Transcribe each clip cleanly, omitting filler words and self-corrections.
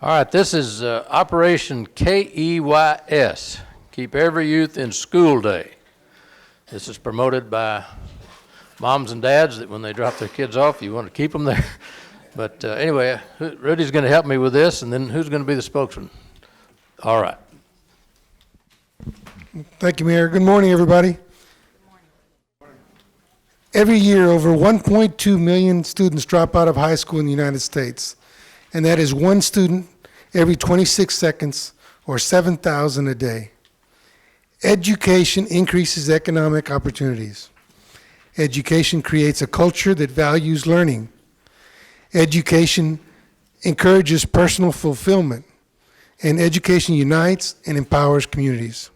All right, this is Operation K.E.Y.S, Keep Every Youth in School Day. This is promoted by moms and dads that when they drop their kids off, you want to keep them there. But anyway, Rudy's going to help me with this, and then who's going to be the spokesman? All right. Thank you, Mayor. Good morning, everybody. Every year, over 1.2 million students drop out of high school in the United States, and that is one student every 26 seconds, or 7,000 a day. Education increases economic opportunities. Education creates a culture that values learning. Education encourages personal fulfillment, and education unites and empowers communities.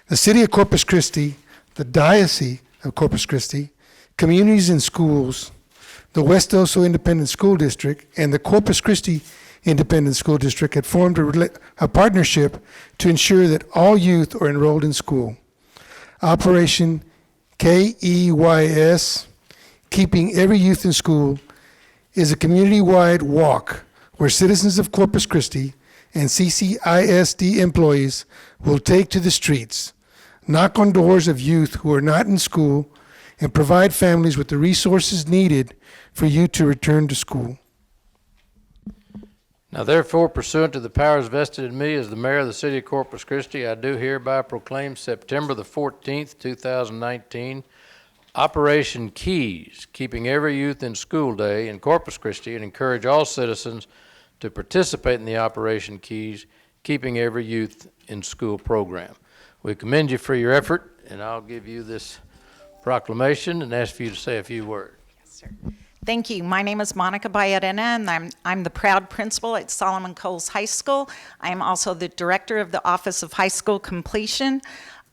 The City of Corpus Christi, the Diocese of Corpus Christi, communities and schools, the West Oso Independent School District, and the Corpus Christi Independent School District had formed a partnership to ensure that all youth are enrolled in school. Operation K.E.Y.S, Keeping Every Youth in School, is a community-wide walk where citizens of Corpus Christi and CCISD employees will take to the streets, knock on doors of youth who are not in school, and provide families with the resources needed for you to return to school. Now therefore, pursuant to the powers vested in me as the mayor of the city of Corpus Christi, I do hereby proclaim September the 14th, 2019, Operation K.E.Y.S, Keeping Every Youth in School Day in Corpus Christi, and encourage all citizens to participate in the Operation K.E.Y.S, Keeping Every Youth in School program. We commend you for your effort, and I'll give you this proclamation and ask for you to say a few words. Yes, sir. Thank you. My name is Monica Bayarena, and I'm the proud principal at Solomon Coles High School. I am also the director of the Office of High School Completion.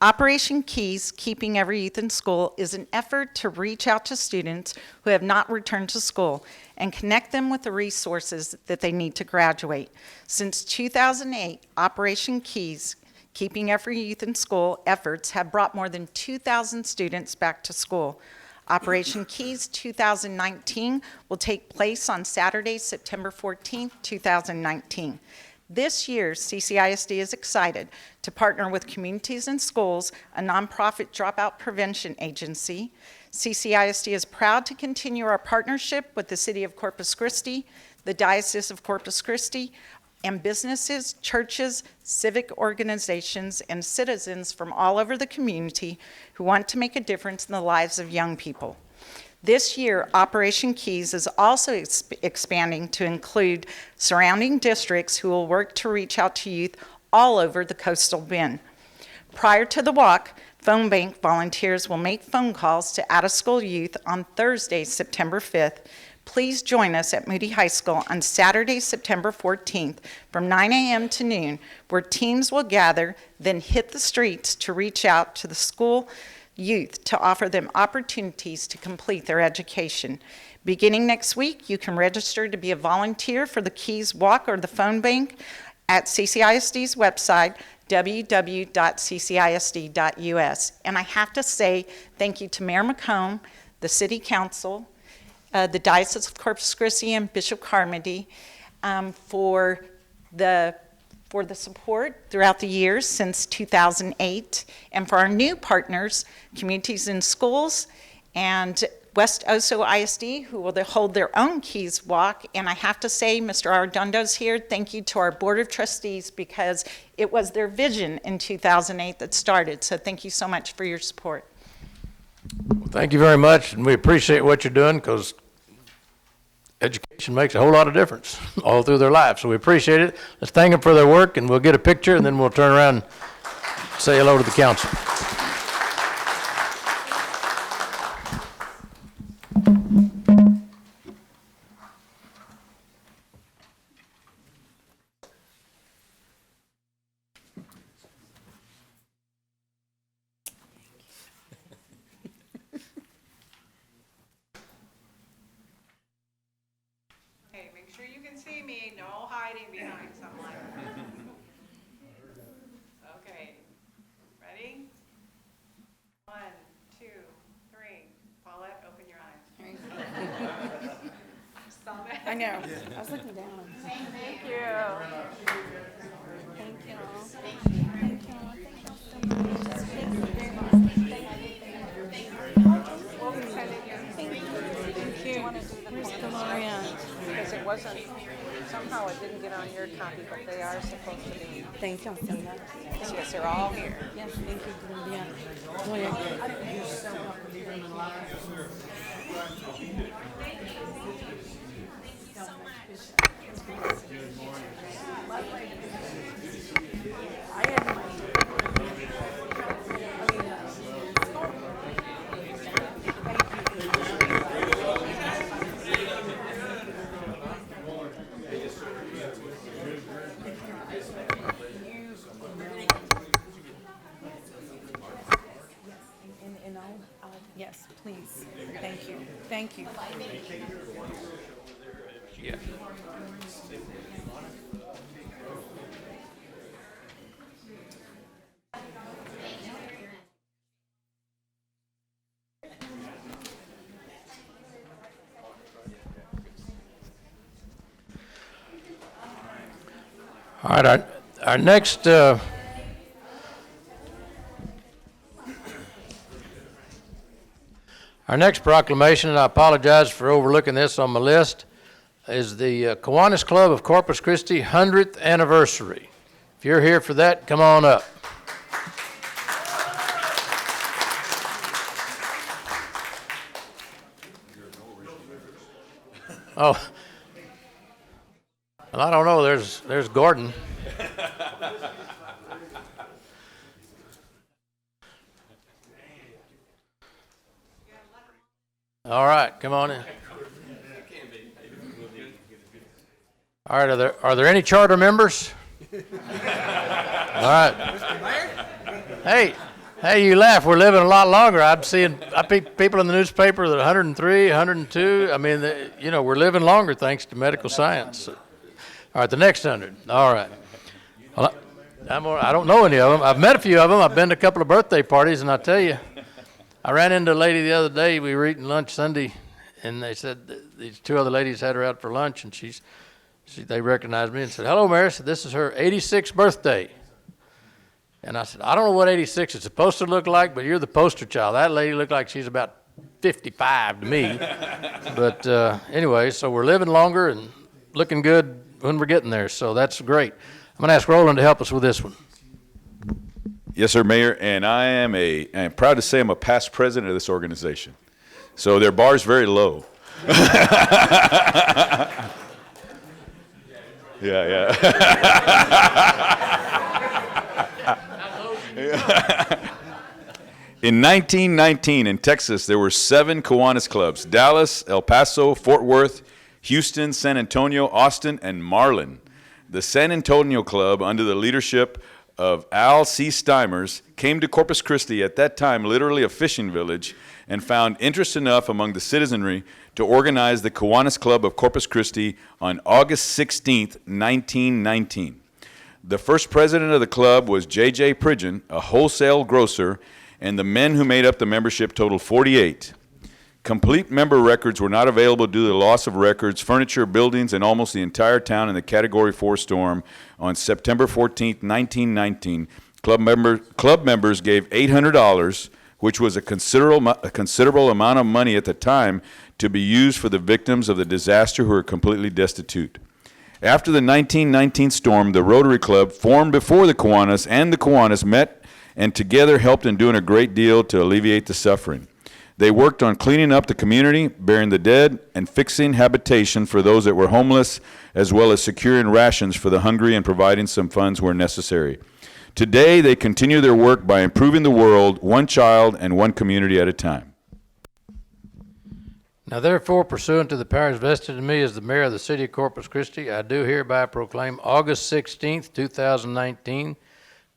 Operation K.E.Y.S, Keeping Every Youth in School, is an effort to reach out to students who have not returned to school and connect them with the resources that they need to graduate. Since 2008, Operation K.E.Y.S, Keeping Every Youth in School efforts have brought more than 2,000 students back to school. Operation K.E.Y.S 2019 will take place on Saturday, September 14th, 2019. This year, CCISD is excited to partner with Communities and Schools, a nonprofit dropout prevention agency. CCISD is proud to continue our partnership with the City of Corpus Christi, the Diocese of Corpus Christi, and businesses, churches, civic organizations, and citizens from all over the community who want to make a difference in the lives of young people. This year, Operation K.E.Y.S is also expanding to include surrounding districts who will work to reach out to youth all over the coastal bend. Prior to the walk, phone bank volunteers will make phone calls to out-of-school youth on Thursday, September 5th. Please join us at Moody High School on Saturday, September 14th from 9 a.m. to noon, where teams will gather, then hit the streets to reach out to the school youth to offer them opportunities to complete their education. Beginning next week, you can register to be a volunteer for the K.E.Y.S Walk or the phone bank at CCISD's website, www.ccisd.us. And I have to say thank you to Mayor McComb, the City Council, the Diocese of Corpus Christi, and Bishop Carmody for the support throughout the years since 2008, and for our new partners, Communities in Schools and West Oso ISD, who will hold their own K.E.Y.S Walk. And I have to say, Mr. Ardondo's here, thank you to our Board of Trustees, because it was their vision in 2008 that started. So thank you so much for your support. Well, thank you very much, and we appreciate what you're doing, because education makes a whole lot of difference all through their lives. So we appreciate it. Let's thank them for their work, and we'll get a picture, and then we'll turn around and say hello to the council. See me, no hiding behind someone. Okay, ready? 1, 2, 3. Paulette, open your eyes. Summit. I know. I was looking down. Thank you. Thank you. Thank you. Thank you so much. Thank you very much. We'll be sending you. Thank you. Do you want to do the Where's corner Gloria? because it wasn't, somehow it didn't get on your copy, but they are supposed to be. Thank you so much. Yes, they're all here. Yes, thank you, Gloria. Gloria. And I'll, yes, please. Thank you. Thank you. Yeah. All right, our next our next proclamation, and I apologize for overlooking this on my list, is the Kiwanis Club of Corpus Christi 100th anniversary. If you're here for that, come on up. Oh, well, I don't know. There's Gordon. All right, come on in. All right, are there any charter members? All right. Hey, you laugh. We're living a lot longer. I see people in the newspaper that 103, 102. I mean, we're living longer thanks to medical science. All right, the next 100. All right. Well, I don't know any of them. I've met a few of them. I've been to a couple of birthday parties, and I tell you, I ran into a lady the other day. We were eating lunch Sunday, and they said these two other ladies had her out for lunch, and they recognized me and said, "Hello, Mary." I said, "This is her 86th birthday." And I said, "I don't know what 86 is supposed to look like, but you're the poster child. That lady looked like she's about 55 to me." But anyway, so we're living longer and looking good when we're getting there, so that's great. I'm going to ask Roland to help us with this one. Yes, sir, Mayor, and I'm proud to say I'm a past president of this organization. So their bar's very low. Yeah. In 1919 in Texas, there were 7 Kiwanis clubs: Dallas, El Paso, Fort Worth, Houston, San Antonio, Austin, and Marlin. The San Antonio Club, under the leadership of Al C. Steimers, came to Corpus Christi, at that time literally a fishing village, and found interest enough among the citizenry to organize the Kiwanis Club of Corpus Christi on August 16, 1919. The first president of the club was J.J. Pridgeon, a wholesale grocer, and the men who made up the membership totaled 48. Complete member records were not available due to the loss of records, furniture, buildings, and almost the entire town in the Category 4 storm. On September 14, 1919, club members gave $800, which was a considerable amount of money at the time, to be used for the victims of the disaster who were completely destitute. After the 1919 storm, the Rotary Club, formed before the Kiwanis, and the Kiwanis met and together helped in doing a great deal to alleviate the suffering. They worked on cleaning up the community, burying the dead, and fixing habitation for those that were homeless, as well as securing rations for the hungry and providing some funds where necessary. Today, they continue their work by improving the world, one child and one community at a time. Now therefore, pursuant to the powers vested in me as the mayor of the city of Corpus Christi, I do hereby proclaim August 16th, 2019,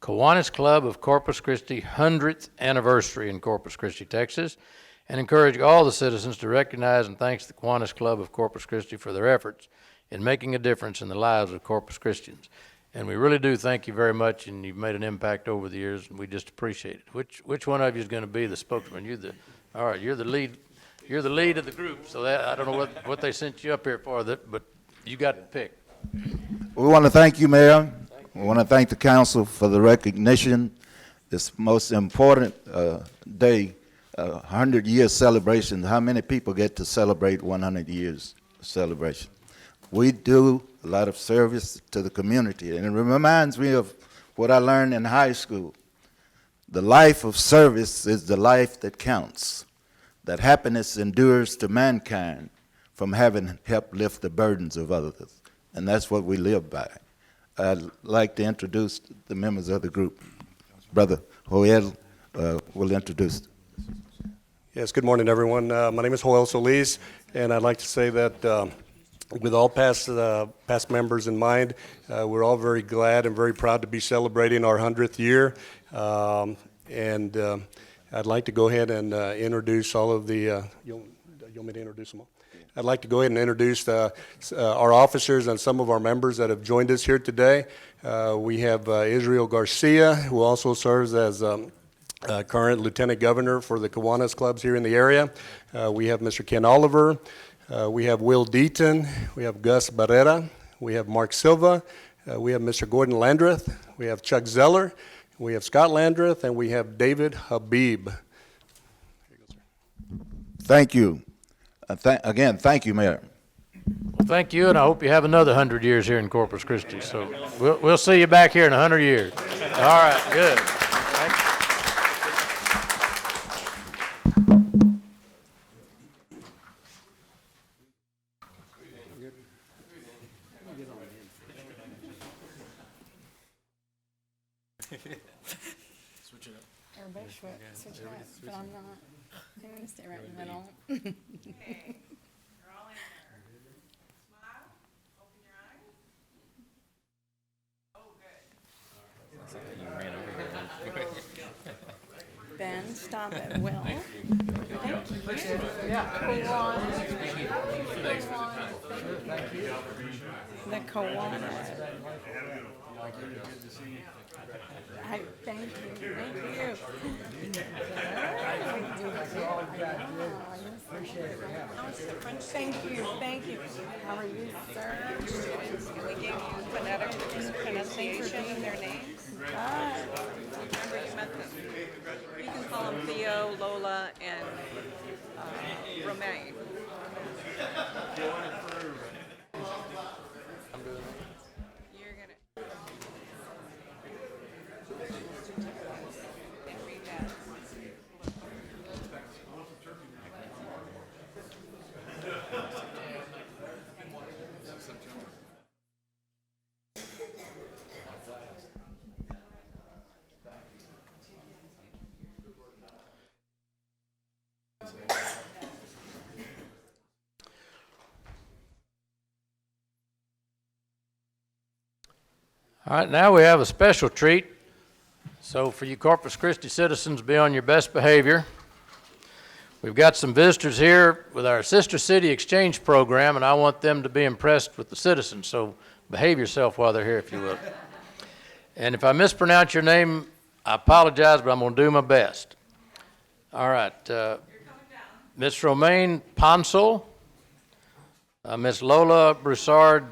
Kiwanis Club of Corpus Christi 100th anniversary in Corpus Christi, Texas, and encourage all the citizens to recognize and thank the Kiwanis Club of Corpus Christi for their efforts in making a difference in the lives of Corpus Christians. And we really do thank you very much, and you've made an impact over the years, and we just appreciate it. Which one of you is going to be the spokesman? All right, you're the lead you're the lead of the group, so that, I don't know what they sent you up here for, but you got to pick. We want to thank you, Mayor. We want to thank the council for the recognition. This most important day, 100-year celebration. How many people get to celebrate 100 years celebration? We do a lot of service to the community, and it reminds me of what I learned in high school. The life of service is the life that counts, that happiness endures to mankind from having helped lift the burdens of others, and that's what we live by. I'd like to introduce the members of the group. Brother Joel will introduce. Yes, good morning, everyone. My name is Joel Solis, and I'd like to say that with all past members in mind, we're all very glad and very proud to be celebrating our 100th year. I'd like to go ahead and introduce all of the, you want me to introduce them all? I'd like to go ahead and introduce our officers and some of our members that have joined us here today. We have Israel Garcia, who also serves as current Lieutenant Governor for the Kiwanis clubs here in the area. We have Mr. Ken Oliver. We have Will Deaton. We have Gus Barrera. We have Mark Silva. We have Mr. Gordon Landreth. We have Chuck Zeller. We have Scott Landreth. And we have David Habib. Thank you. Again, thank you, Mayor. Well, thank you, and I hope you have another 100 years here in Corpus Christi. So we'll see you back here in 100 years. All right, good. Thank you. Everybody switch it up, but I'm not. I'm gonna stay right in the middle. Okay, you're all in there. Smile, open your eyes. Oh, good. Ben, stop it, Will. Thank you. The Kiwanis. Thank you. Thank you. How are you, sir? We gave you phonetic pronunciation of their names. Remember you met them. You can call them Theo, Lola, and Romain. You're gonna. And read that. All right, now we have a special treat. So for you Corpus Christi citizens, be on your best behavior. We've got some visitors here with our Sister City Exchange program, and I want them to be impressed with the citizens, so behave yourself while they're here, if you will. And if I mispronounce your name, I apologize, but I'm going to do my best. All right. Ms. Romaine Ponsel, Ms. Lola Broussard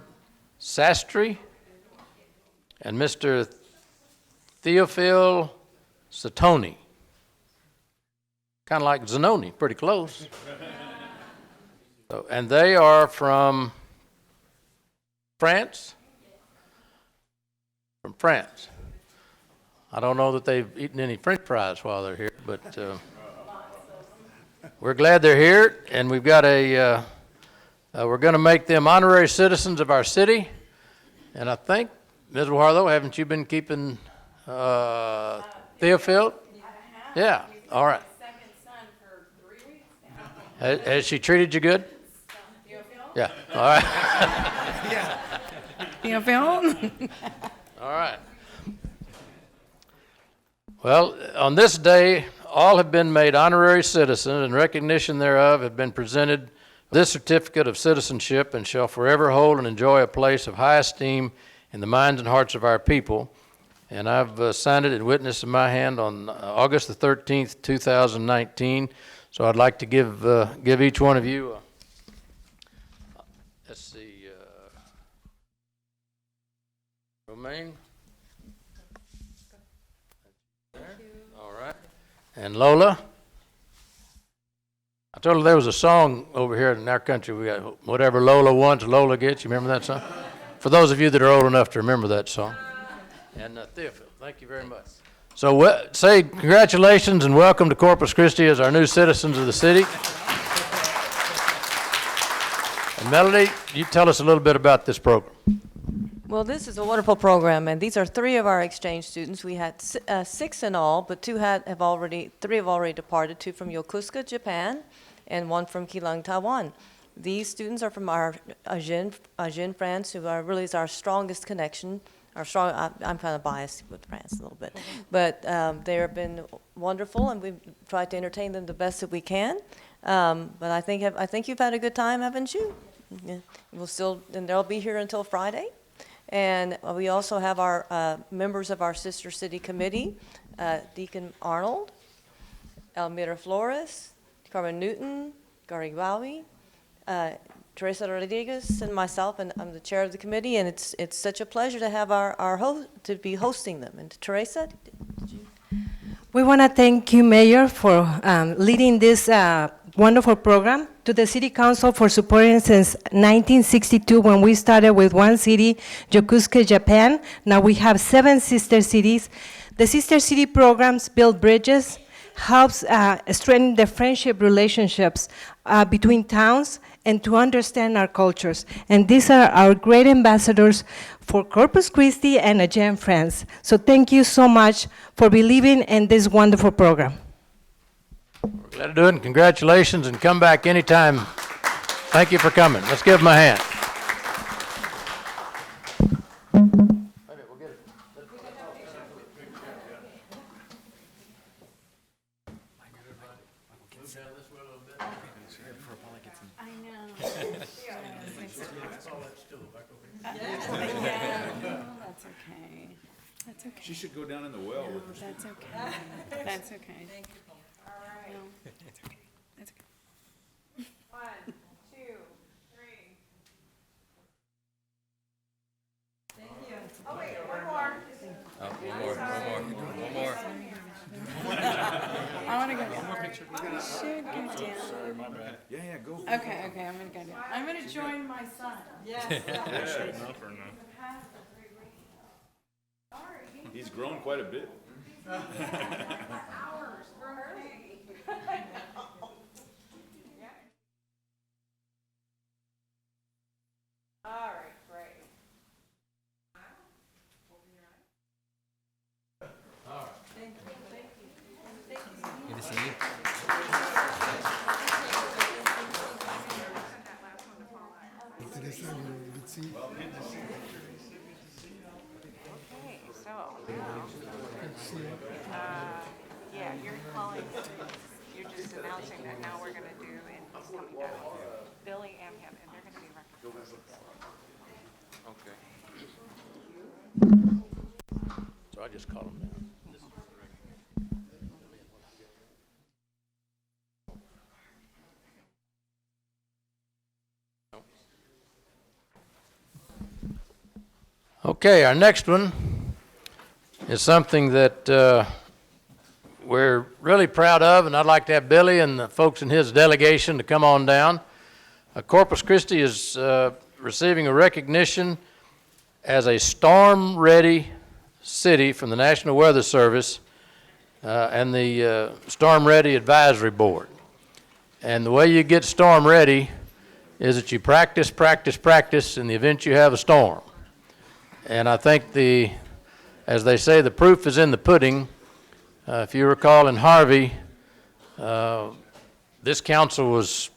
Sastry, and Mr. Theophile Satoni. Kind of like Zanoni, pretty close. So, and they are from France? From France. I don't know that they've eaten any French fries while they're here, but we're glad they're here, and we've got we're going to make them honorary citizens of our city, and I think, Ms. Warlow, haven't you been keeping Theophile? Yeah, all right. Second son for 3 weeks now. Has she treated you good? Yeah, all right. Theophile? All right. Well, on this day, all have been made honorary citizens, and recognition thereof have been presented this certificate of citizenship, and shall forever hold and enjoy a place of high esteem in the minds and hearts of our people. and I've signed it and witnessed in my hand on August the 13th, 2019. So I'd like to give each one of you, let's see, Romaine. All right. And Lola. I told her there was a song over here in our country. We got whatever Lola wants, Lola gets. You remember that song? For those of you that are old enough to remember that song. And Theophil, thank you very much. So say congratulations and welcome to Corpus Christi as our new citizens of the city. And Melody, you tell us a little bit about this program. Well, this is a wonderful program, and these are 3 of our exchange students. We had 6 in all, but 3 have already departed, 2 from Yokosuka, Japan, and 1 from Keelung, Taiwan. These students are from our Agen, France, who really is our strongest connection. I'm kind of biased with France a little bit, but they have been wonderful, and we've tried to entertain them the best that we can. But I think you've had a good time, haven't you? Yeah. And they'll be here until Friday. And we also have our members of our Sister City Committee, Deacon Arnold, Elmira Flores, Carmen Newton, Gary Wawi, Teresa Rodriguez, and myself, and I'm the chair of the committee, and it's such a pleasure to have our host, to be hosting them. And Teresa, did you? We want to thank you, Mayor, for leading this wonderful program, to the City Council for supporting since 1962 when we started with one city, Yokosuka, Japan. Now we have 7 sister cities. The sister city programs build bridges, helps strengthen the friendship relationships between towns and to understand our cultures. And these are our great ambassadors for Corpus Christi and Agen, France. So thank you so much for believing in this wonderful program. We're glad to do it, and congratulations, and come back anytime. Thank you for coming. Let's give them a hand. I know. That's okay. That's okay. She should go down in the well with her. That's okay. That's okay. Thank you. All right. No, that's okay. That's okay. 1, 2, 3. Thank you. Oh, wait, one more. One more. I want to go down. We should go down. Yeah, go. Okay, I'm going to go down. I'm going to join my son. Yes. He's grown quite a bit. All right, great. Good to see you. Okay, so yeah, you're calling, you're just announcing that now we're going to do, and he's coming down. Billy and him, and they're going to be recognized. Okay. So I just call them now. Okay, our next one is something that we're really proud of, and I'd like to have Billy and the folks in his delegation to come on down. Corpus Christi is receiving a recognition as a StormReady city from the National Weather Service and the StormReady Advisory Board. And the way you get storm-ready is that you practice in the event you have a storm. And I think as they say, the proof is in the pudding. If you recall in Harvey, this council was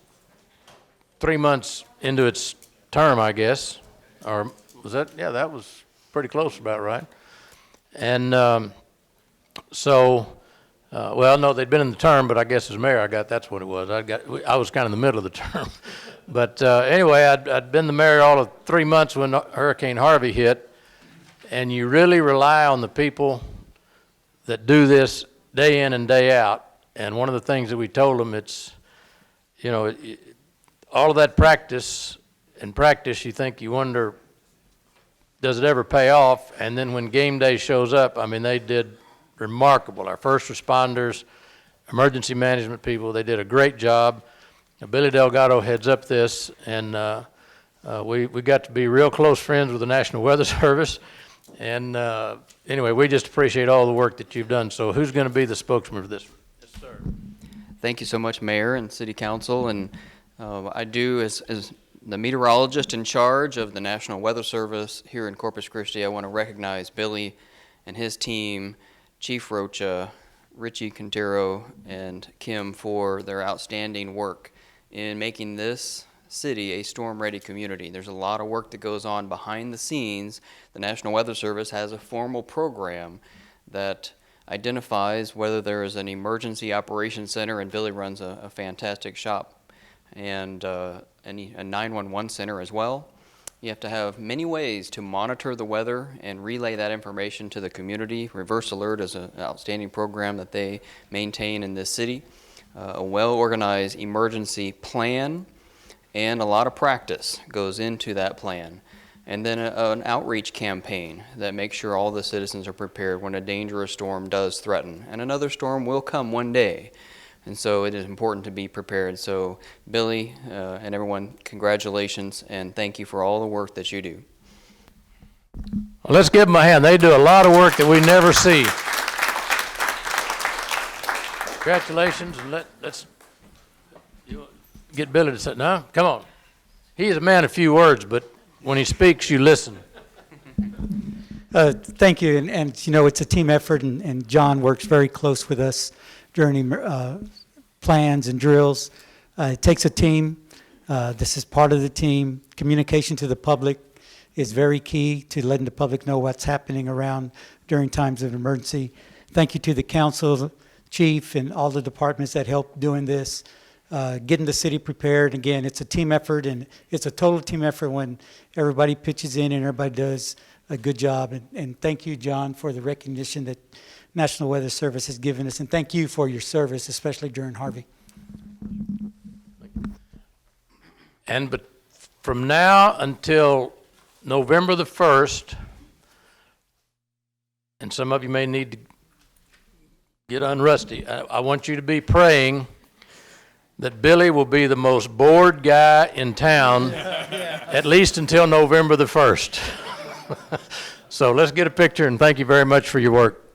3 months into its term, I guess. Or was that? Yeah, that was pretty close about right. And well, no, they'd been in the term, but I guess as mayor, that's what it was. I was kind of in the middle of the term. But anyway, I'd been the mayor all of 3 months when Hurricane Harvey hit. and you really rely on the people that do this day in and day out. And one of the things that we told them, it's, you know, all of that practice, you think, you wonder, does it ever pay off? And then when game day shows up, I mean, they did remarkable. Our first responders, emergency management people, they did a great job. Billy Delgado heads up this, and we got to be real close friends with the National Weather Service. And anyway, we just appreciate all the work that you've done. So who's going to be the spokesman for this? Yes, sir. Thank you so much, Mayor and City Council. And I do, as the meteorologist in charge of the National Weather Service here in Corpus Christi, I want to recognize Billy and his team, Chief Rocha, Richie Quintero, and Kim for their outstanding work in making this city a storm-ready community. There's a lot of work that goes on behind the scenes. The National Weather Service has a formal program that identifies whether there is an emergency operations center, and Billy runs a fantastic shop, and a 911 center as well. You have to have many ways to monitor the weather and relay that information to the community. Reverse Alert is an outstanding program that they maintain in this city. A well-organized emergency plan and a lot of practice goes into that plan. And then an outreach campaign that makes sure all the citizens are prepared when a dangerous storm does threaten. And another storm will come one day. And so it is important to be prepared. So Billy and everyone, congratulations and thank you for all the work that you do. Well, let's give them a hand. They do a lot of work that we never see. Congratulations, and let's get Billy to say, no, come on. He is a man of few words, but when he speaks, you listen. Thank you, and you know, it's a team effort, and John works very close with us during plans and drills. It takes a team. This is part of the team. Communication to the public is very key to letting the public know what's happening around during times of emergency. Thank you to the council, chief, and all the departments that help doing this, getting the city prepared. Again, it's a team effort, and it's a total team effort when everybody pitches in and everybody does a good job. And thank you, John, for the recognition that National Weather Service has given us, and thank you for your service, especially during Harvey. And but from now until November the 1st, and some of you may need to get unrusty, I want you to be praying that Billy will be the most bored guy in town, at least until November the 1st. So let's get a picture, and thank you very much for your work.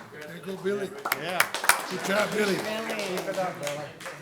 There you go, Billy. Yeah. Good job, Billy. Keep it up, Billy.